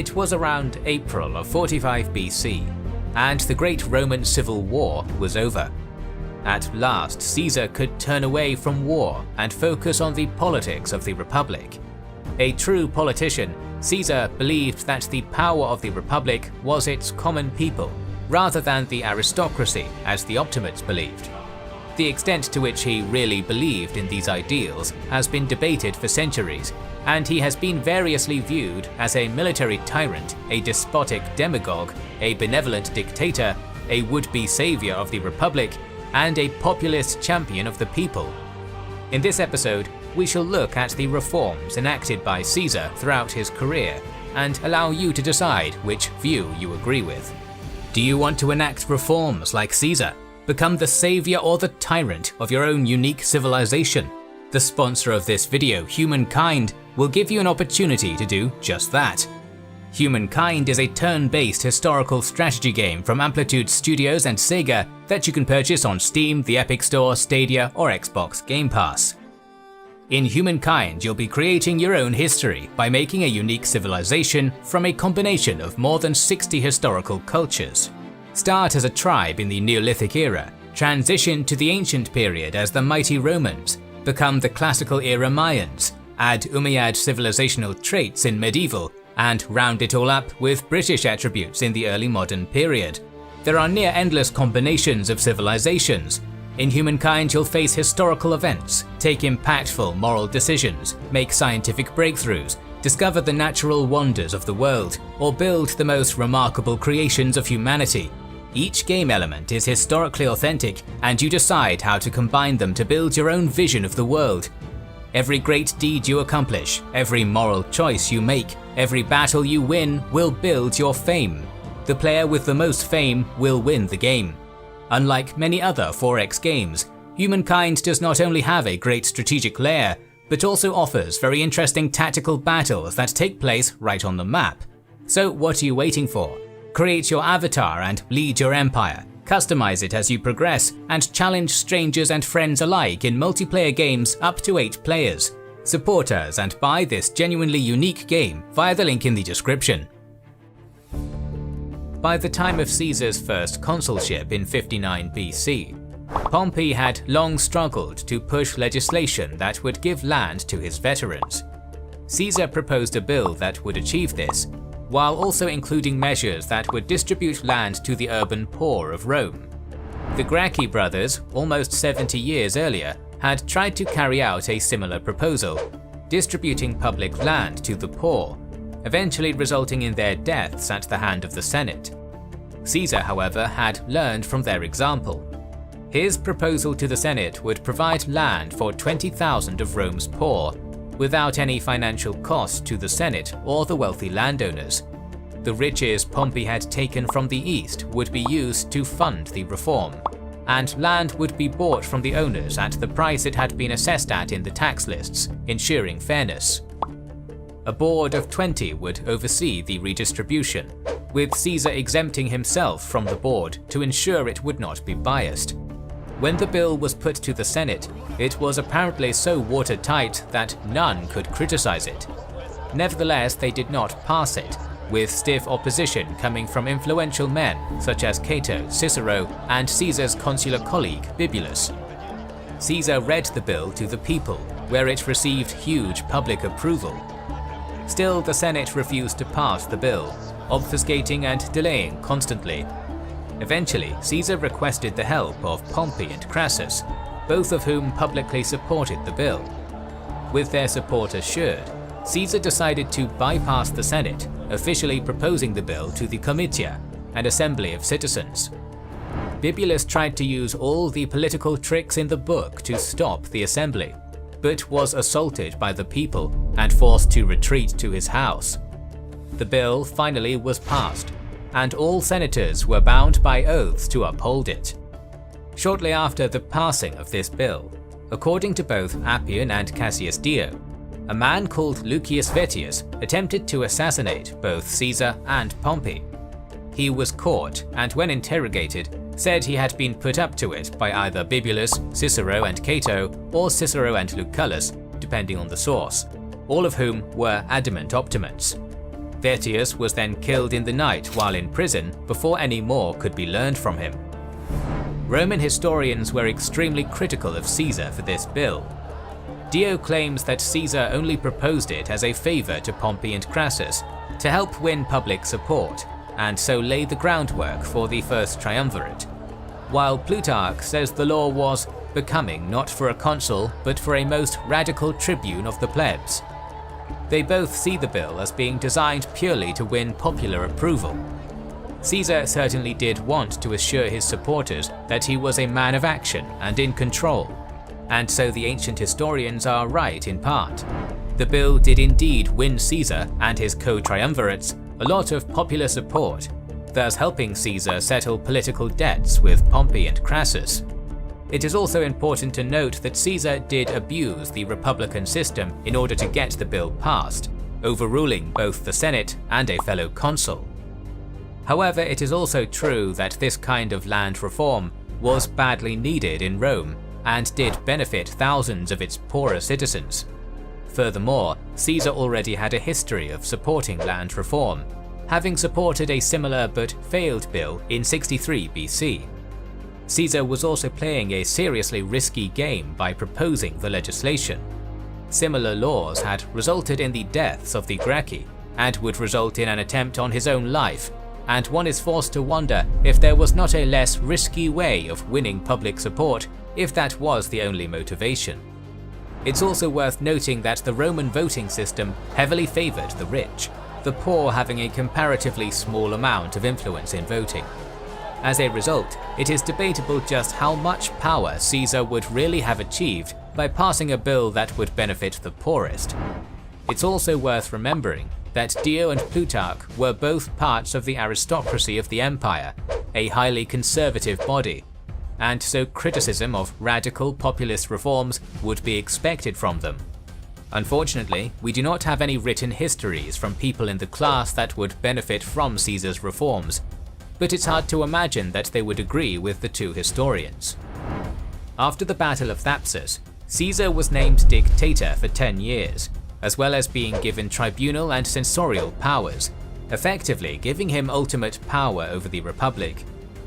It was around April of 45 BC, and the great Roman civil war was over. At last, Caesar could turn away from war and focus on the politics of the Republic. A true politician, Caesar believed that the power of the Republic was its common people, rather than the aristocracy as the Optimates believed. The extent to which he really believed in these ideals has been debated for centuries, and he has been variously viewed as a military tyrant, a despotic demagogue, a benevolent dictator, a would-be savior of the Republic, and a populist champion of the people. In this episode, we shall look at the reforms enacted by Caesar throughout his career, and allow you to decide which view you agree with. Do you want to enact reforms like Caesar? Become the savior or the tyrant of your own unique civilization? The sponsor of this video, Humankind, will give you an opportunity to do just that. Humankind is a turn-based historical strategy game from Amplitude Studios and Sega that you can purchase on Steam, the Epic Store, Stadia, or Xbox Game Pass. In Humankind, you'll be creating your own history by making a unique civilization from a combination of more than 60 historical cultures. Start as a tribe in the Neolithic era, transition to the ancient period as the mighty Romans, become the classical era Mayans, add Umayyad civilizational traits in medieval, and round it all up with British attributes in the early modern period. There are near endless combinations of civilizations. In Humankind, you'll face historical events, take impactful moral decisions, make scientific breakthroughs, discover the natural wonders of the world, or build the most remarkable creations of humanity. Each game element is historically authentic, and you decide how to combine them to build your own vision of the world. Every great deed you accomplish, every moral choice you make, every battle you win will build your fame. The player with the most fame will win the game. Unlike many other 4X games, Humankind does not only have a great strategic layer, but also offers very interesting tactical battles that take place right on the map. So what are you waiting for? Create your avatar and lead your empire, customize it as you progress, and challenge strangers and friends alike in multiplayer games up to 8 players. Support us and buy this genuinely unique game via the link in the description. By the time of Caesar's first consulship in 59 BC, Pompey had long struggled to push legislation that would give land to his veterans. Caesar proposed a bill that would achieve this, while also including measures that would distribute land to the urban poor of Rome. The Gracchi brothers, almost 70 years earlier, had tried to carry out a similar proposal, distributing public land to the poor, eventually resulting in their deaths at the hand of the Senate. Caesar, however, had learned from their example. His proposal to the Senate would provide land for 20,000 of Rome's poor, without any financial cost to the Senate or the wealthy landowners. The riches Pompey had taken from the east would be used to fund the reform, and land would be bought from the owners at the price it had been assessed at in the tax lists, ensuring fairness. A board of 20 would oversee the redistribution, with Caesar exempting himself from the board to ensure it would not be biased. When the bill was put to the Senate, it was apparently so watertight that none could criticize it. Nevertheless, they did not pass it, with stiff opposition coming from influential men such as Cato, Cicero, and Caesar's consular colleague Bibulus. Caesar read the bill to the people, where it received huge public approval. Still, the Senate refused to pass the bill, obfuscating and delaying constantly. Eventually, Caesar requested the help of Pompey and Crassus, both of whom publicly supported the bill. With their support assured, Caesar decided to bypass the Senate, officially proposing the bill to the Comitia, an assembly of citizens. Bibulus tried to use all the political tricks in the book to stop the assembly, but was assaulted by the people and forced to retreat to his house. The bill finally was passed, and all senators were bound by oaths to uphold it. Shortly after the passing of this bill, according to both Appian and Cassius Dio, a man called Lucius Vettius attempted to assassinate both Caesar and Pompey. He was caught and when interrogated, said he had been put up to it by either Bibulus, Cicero and Cato, or Cicero and Lucullus, depending on the source, all of whom were adamant Optimates. Vettius was then killed in the night while in prison before any more could be learned from him. Roman historians were extremely critical of Caesar for this bill. Dio claims that Caesar only proposed it as a favour to Pompey and Crassus to help win public support, and so lay the groundwork for the first triumvirate, while Plutarch says the law was becoming not for a consul but for a most radical tribune of the plebs. They both see the bill as being designed purely to win popular approval. Caesar certainly did want to assure his supporters that he was a man of action and in control, and so the ancient historians are right in part. The bill did indeed win Caesar and his co-triumvirates a lot of popular support, thus helping Caesar settle political debts with Pompey and Crassus. It is also important to note that Caesar did abuse the republican system in order to get the bill passed, overruling both the Senate and a fellow consul. However, it is also true that this kind of land reform was badly needed in Rome and did benefit thousands of its poorer citizens. Furthermore, Caesar already had a history of supporting land reform, having supported a similar but failed bill in 63 BC. Caesar was also playing a seriously risky game by proposing the legislation. Similar laws had resulted in the deaths of the Gracchi and would result in an attempt on his own life, and one is forced to wonder if there was not a less risky way of winning public support if that was the only motivation. It's also worth noting that the Roman voting system heavily favoured the rich, the poor having a comparatively small amount of influence in voting. As a result, it is debatable just how much power Caesar would really have achieved by passing a bill that would benefit the poorest. It's also worth remembering that Dio and Plutarch were both parts of the aristocracy of the empire, a highly conservative body, and so criticism of radical populist reforms would be expected from them. Unfortunately, we do not have any written histories from people in the class that would benefit from Caesar's reforms, but it's hard to imagine that they would agree with the two historians. After the Battle of Thapsus, Caesar was named dictator for 10 years, as well as being given tribunal and censorial powers, effectively giving him ultimate power over the Republic,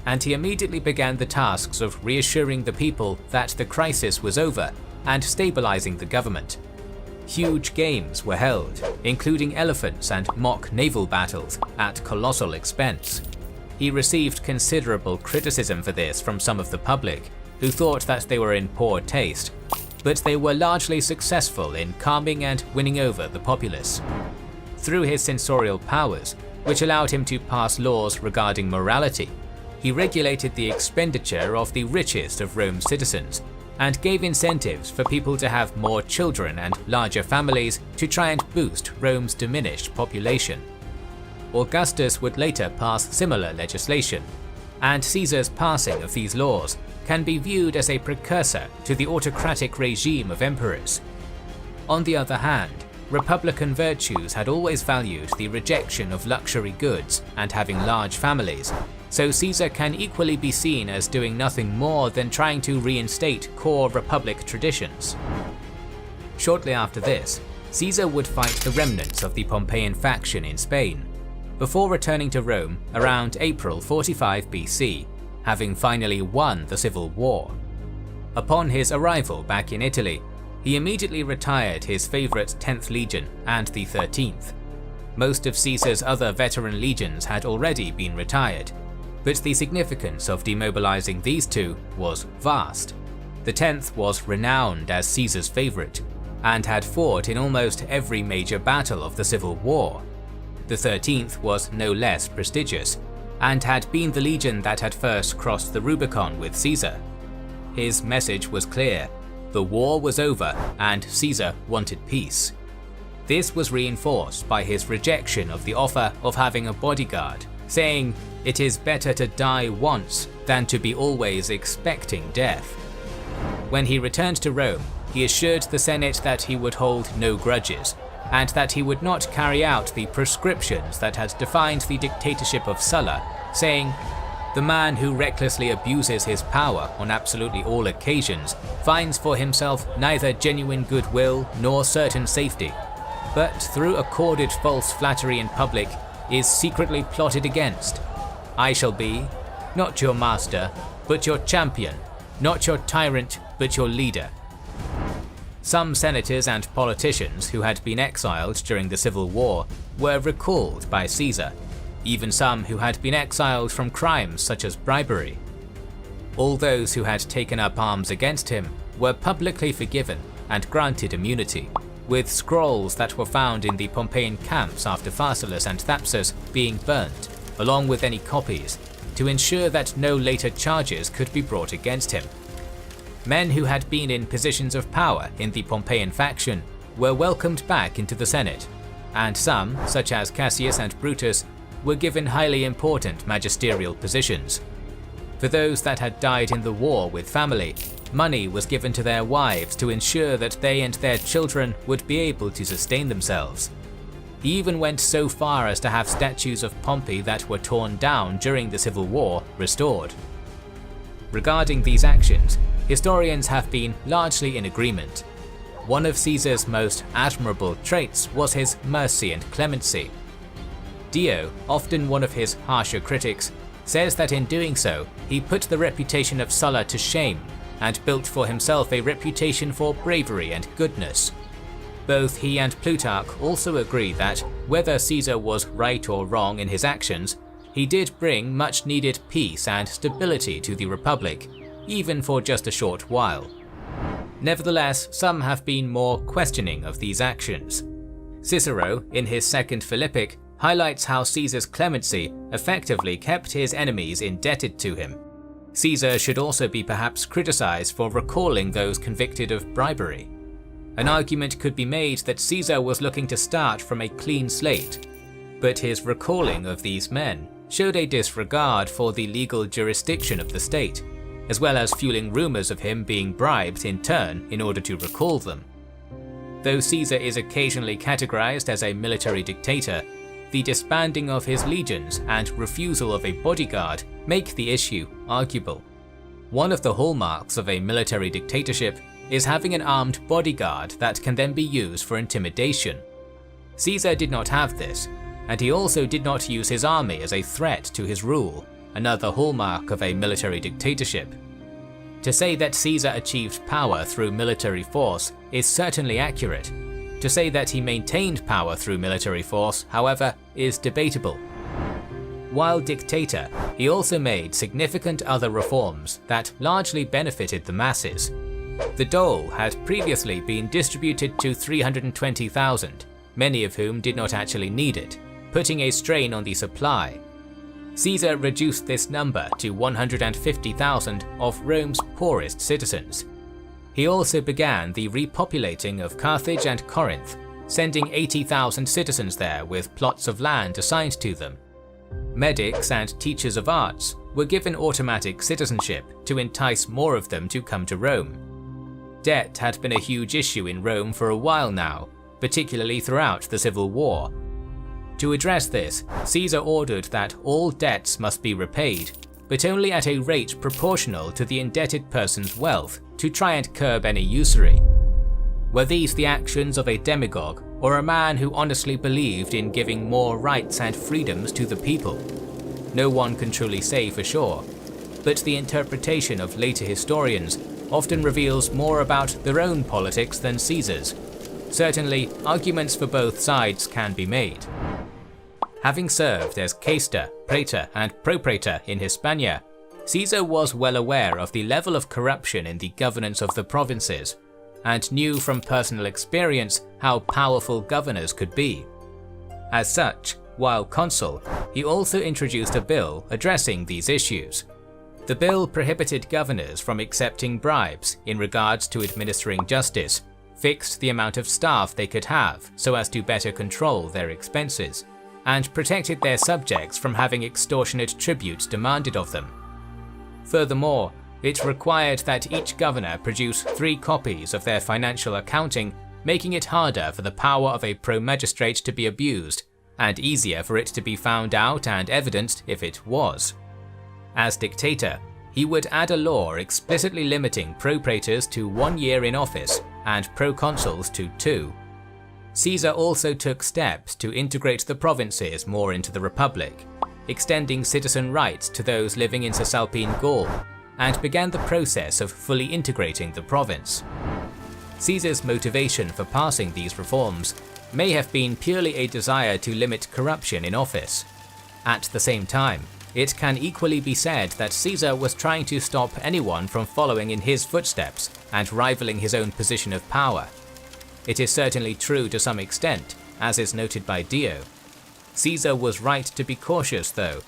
and he immediately began the tasks of reassuring the people that the crisis was over and stabilizing the government. Huge games were held, including elephants and mock naval battles at colossal expense. He received considerable criticism for this from some of the public, who thought that they were in poor taste, but they were largely successful in calming and winning over the populace. Through his censorial powers, which allowed him to pass laws regarding morality, he regulated the expenditure of the richest of Rome's citizens, and gave incentives for people to have more children and larger families to try and boost Rome's diminished population. Augustus would later pass similar legislation, and Caesar's passing of these laws can be viewed as a precursor to the autocratic regime of emperors. On the other hand, republican virtues had always valued the rejection of luxury goods and having large families, so Caesar can equally be seen as doing nothing more than trying to reinstate core republic traditions. Shortly after this, Caesar would fight the remnants of the Pompeian faction in Spain, before returning to Rome around April 45 BC, having finally won the civil war. Upon his arrival back in Italy, he immediately retired his favourite 10th Legion and the 13th. Most of Caesar's other veteran legions had already been retired, but the significance of demobilizing these two was vast. The 10th was renowned as Caesar's favourite, and had fought in almost every major battle of the Civil War. The 13th was no less prestigious, and had been the legion that had first crossed the Rubicon with Caesar. His message was clear: the war was over and Caesar wanted peace. This was reinforced by his rejection of the offer of having a bodyguard, saying, "It is better to die once than to be always expecting death." When he returned to Rome, he assured the Senate that he would hold no grudges, and that he would not carry out the prescriptions that had defined the dictatorship of Sulla, saying, "The man who recklessly abuses his power on absolutely all occasions finds for himself neither genuine goodwill nor certain safety. but through accorded false flattery in public is secretly plotted against. I shall be, not your master, but your champion, not your tyrant, but your leader. Some senators and politicians who had been exiled during the civil war were recalled by Caesar, even some who had been exiled from crimes such as bribery. All those who had taken up arms against him were publicly forgiven and granted immunity, with scrolls that were found in the Pompeian camps after Pharsalus and Thapsus being burnt, along with any copies, to ensure that no later charges could be brought against him. Men who had been in positions of power in the Pompeian faction were welcomed back into the Senate, and some, such as Cassius and Brutus, were given highly important magisterial positions. For those that had died in the war with family, money was given to their wives to ensure that they and their children would be able to sustain themselves. He even went so far as to have statues of Pompey that were torn down during the Civil War restored. Regarding these actions, historians have been largely in agreement. One of Caesar's most admirable traits was his mercy and clemency. Dio, often one of his harsher critics, says that in doing so, he put the reputation of Sulla to shame and built for himself a reputation for bravery and goodness. Both he and Plutarch also agree that, whether Caesar was right or wrong in his actions, he did bring much needed peace and stability to the Republic, even for just a short while. Nevertheless, some have been more questioning of these actions. Cicero, in his Second Philippic, highlights how Caesar's clemency effectively kept his enemies indebted to him. Caesar should also be perhaps criticized for recalling those convicted of bribery. An argument could be made that Caesar was looking to start from a clean slate, but his recalling of these men showed a disregard for the legal jurisdiction of the state, as well as fueling rumors of him being bribed in turn in order to recall them. Though Caesar is occasionally categorized as a military dictator, the disbanding of his legions and refusal of a bodyguard make the issue arguable. One of the hallmarks of a military dictatorship is having an armed bodyguard that can then be used for intimidation. Caesar did not have this, and he also did not use his army as a threat to his rule, another hallmark of a military dictatorship. To say that Caesar achieved power through military force is certainly accurate. To say that he maintained power through military force, however, is debatable. While dictator, he also made significant other reforms that largely benefited the masses. The dole had previously been distributed to 320,000, many of whom did not actually need it, putting a strain on the supply. Caesar reduced this number to 150,000 of Rome's poorest citizens. He also began the repopulating of Carthage and Corinth, sending 80,000 citizens there with plots of land assigned to them. Medics and teachers of arts were given automatic citizenship to entice more of them to come to Rome. Debt had been a huge issue in Rome for a while now, particularly throughout the Civil War. To address this, Caesar ordered that all debts must be repaid, but only at a rate proportional to the indebted person's wealth to try and curb any usury. Were these the actions of a demagogue or a man who honestly believed in giving more rights and freedoms to the people? No one can truly say for sure, but the interpretation of later historians often reveals more about their own politics than Caesar's. Certainly, arguments for both sides can be made. Having served as quaestor, praetor, and propraetor in Hispania, Caesar was well aware of the level of corruption in the governance of the provinces, and knew from personal experience how powerful governors could be. As such, while consul, he also introduced a bill addressing these issues. The bill prohibited governors from accepting bribes in regards to administering justice, fixed the amount of staff they could have so as to better control their expenses, and protected their subjects from having extortionate tributes demanded of them. Furthermore, it required that each governor produce 3 copies of their financial accounting, making it harder for the power of a pro-magistrate to be abused, and easier for it to be found out and evidenced if it was. As dictator, he would add a law explicitly limiting propraetors to 1 year in office and proconsuls to 2. Caesar also took steps to integrate the provinces more into the Republic, extending citizen rights to those living in Cisalpine Gaul, and began the process of fully integrating the province. Caesar's motivation for passing these reforms may have been purely a desire to limit corruption in office. At the same time, it can equally be said that Caesar was trying to stop anyone from following in his footsteps and rivaling his own position of power. It is certainly true to some extent, as is noted by Dio. Caesar was right to be cautious though.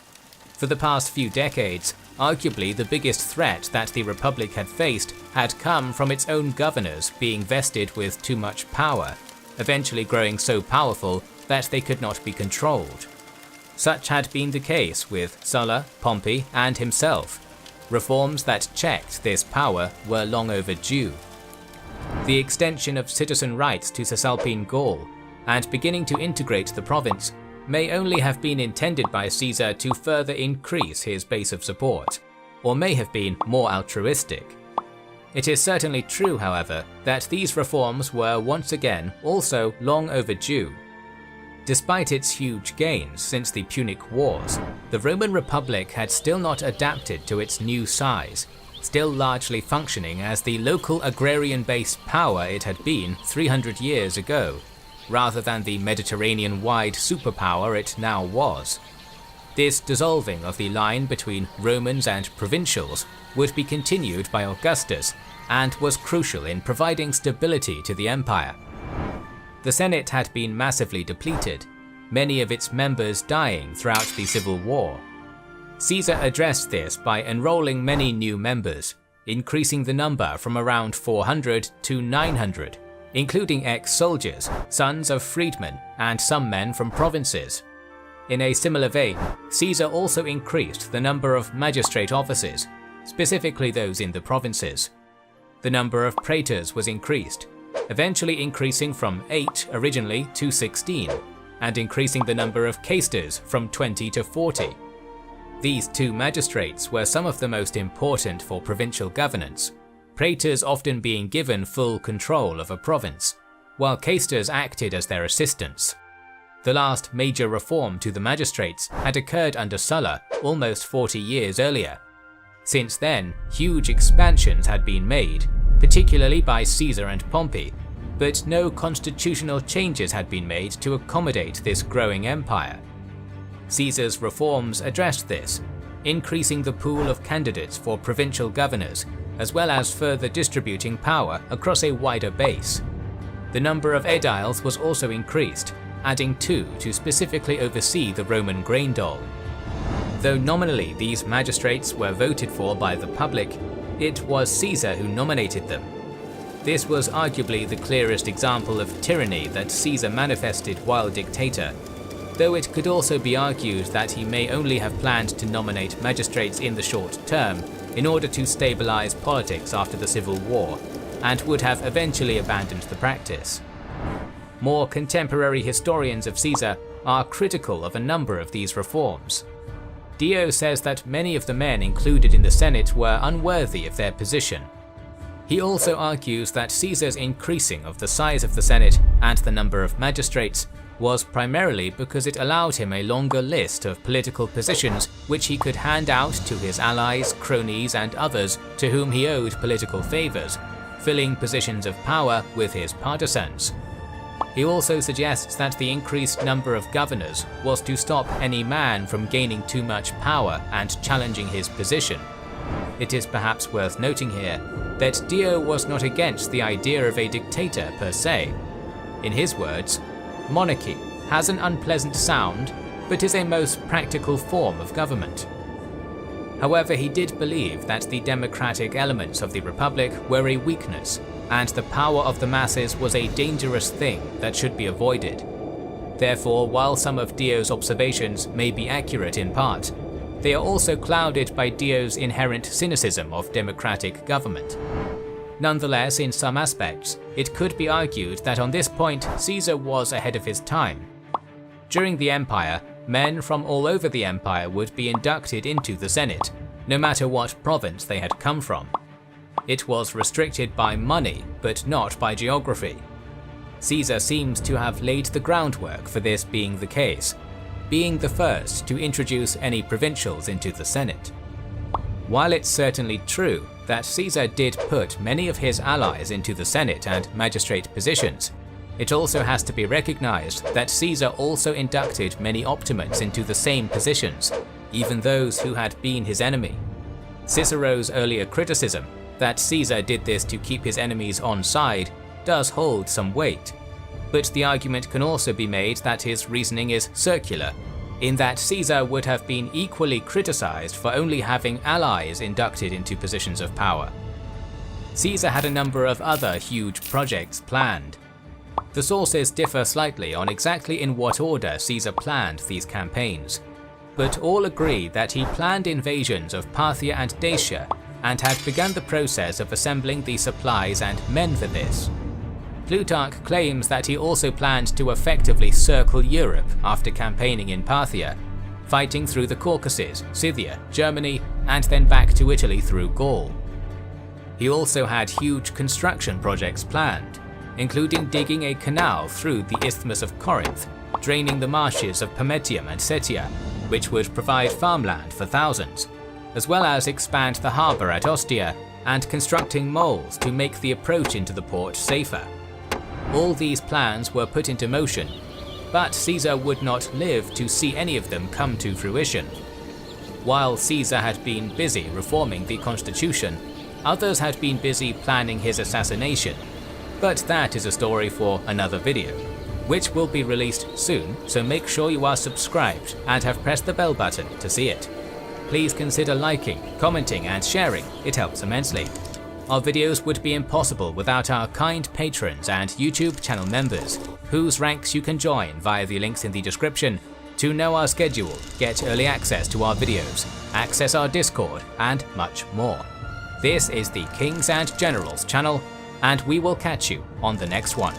For the past few decades, arguably the biggest threat that the Republic had faced had come from its own governors being vested with too much power, eventually growing so powerful that they could not be controlled. Such had been the case with Sulla, Pompey, and himself. Reforms that checked this power were long overdue. The extension of citizen rights to Cisalpine Gaul, and beginning to integrate the province, may only have been intended by Caesar to further increase his base of support, or may have been more altruistic. It is certainly true, however, that these reforms were once again also long overdue. Despite its huge gains since the Punic Wars, the Roman Republic had still not adapted to its new size, still largely functioning as the local agrarian-based power it had been 300 years ago, rather than the Mediterranean-wide superpower it now was. This dissolving of the line between Romans and provincials would be continued by Augustus and was crucial in providing stability to the empire. The Senate had been massively depleted, many of its members dying throughout the Civil War. Caesar addressed this by enrolling many new members, increasing the number from around 400 to 900, including ex-soldiers, sons of freedmen, and some men from provinces. In a similar vein, Caesar also increased the number of magistrate offices, specifically those in the provinces. The number of praetors was increased, eventually increasing from 8 originally to 16, and increasing the number of quaestors from 20 to 40. These two magistrates were some of the most important for provincial governance, praetors often being given full control of a province, while quaestors acted as their assistants. The last major reform to the magistrates had occurred under Sulla almost 40 years earlier. Since then, huge expansions had been made, particularly by Caesar and Pompey, but no constitutional changes had been made to accommodate this growing empire. Caesar's reforms addressed this, increasing the pool of candidates for provincial governors, as well as further distributing power across a wider base. The number of aediles was also increased, adding 2 to specifically oversee the Roman grain dole. Though nominally these magistrates were voted for by the public, it was Caesar who nominated them. This was arguably the clearest example of tyranny that Caesar manifested while dictator, though it could also be argued that he may only have planned to nominate magistrates in the short term in order to stabilize politics after the Civil War, and would have eventually abandoned the practice. More contemporary historians of Caesar are critical of a number of these reforms. Dio says that many of the men included in the Senate were unworthy of their position. He also argues that Caesar's increasing of the size of the Senate and the number of magistrates was primarily because it allowed him a longer list of political positions which he could hand out to his allies, cronies, and others to whom he owed political favors, filling positions of power with his partisans. He also suggests that the increased number of governors was to stop any man from gaining too much power and challenging his position. It is perhaps worth noting here that Dio was not against the idea of a dictator per se. In his words, "Monarchy has an unpleasant sound, but is a most practical form of government." However, he did believe that the democratic elements of the Republic were a weakness, and the power of the masses was a dangerous thing that should be avoided. Therefore, while some of Dio's observations may be accurate in part, they are also clouded by Dio's inherent cynicism of democratic government. Nonetheless, in some aspects, it could be argued that on this point Caesar was ahead of his time. During the Empire, men from all over the Empire would be inducted into the Senate, no matter what province they had come from. It was restricted by money, but not by geography. Caesar seems to have laid the groundwork for this being the case, being the first to introduce any provincials into the Senate. While it's certainly true that Caesar did put many of his allies into the Senate and magistrate positions, it also has to be recognized that Caesar also inducted many optimates into the same positions, even those who had been his enemy. Cicero's earlier criticism that Caesar did this to keep his enemies on side does hold some weight, but the argument can also be made that his reasoning is circular, in that Caesar would have been equally criticized for only having allies inducted into positions of power. Caesar had a number of other huge projects planned. The sources differ slightly on exactly in what order Caesar planned these campaigns, but all agree that he planned invasions of Parthia and Dacia and had begun the process of assembling the supplies and men for this. Plutarch claims that he also planned to effectively circle Europe after campaigning in Parthia, fighting through the Caucasus, Scythia, Germany, and then back to Italy through Gaul. He also had huge construction projects planned, including digging a canal through the Isthmus of Corinth, draining the marshes of Pometium and Setia, which would provide farmland for thousands, as well as expand the harbour at Ostia and constructing moles to make the approach into the port safer. All these plans were put into motion, but Caesar would not live to see any of them come to fruition. While Caesar had been busy reforming the constitution, others had been busy planning his assassination, but that is a story for another video, which will be released soon, so make sure you are subscribed and have pressed the bell button to see it. Please consider liking, commenting and sharing, it helps immensely. Our videos would be impossible without our kind patrons and YouTube channel members, whose ranks you can join via the links in the description to know our schedule, get early access to our videos, access our Discord, and much more. This is the Kings and Generals channel, and we will catch you on the next one.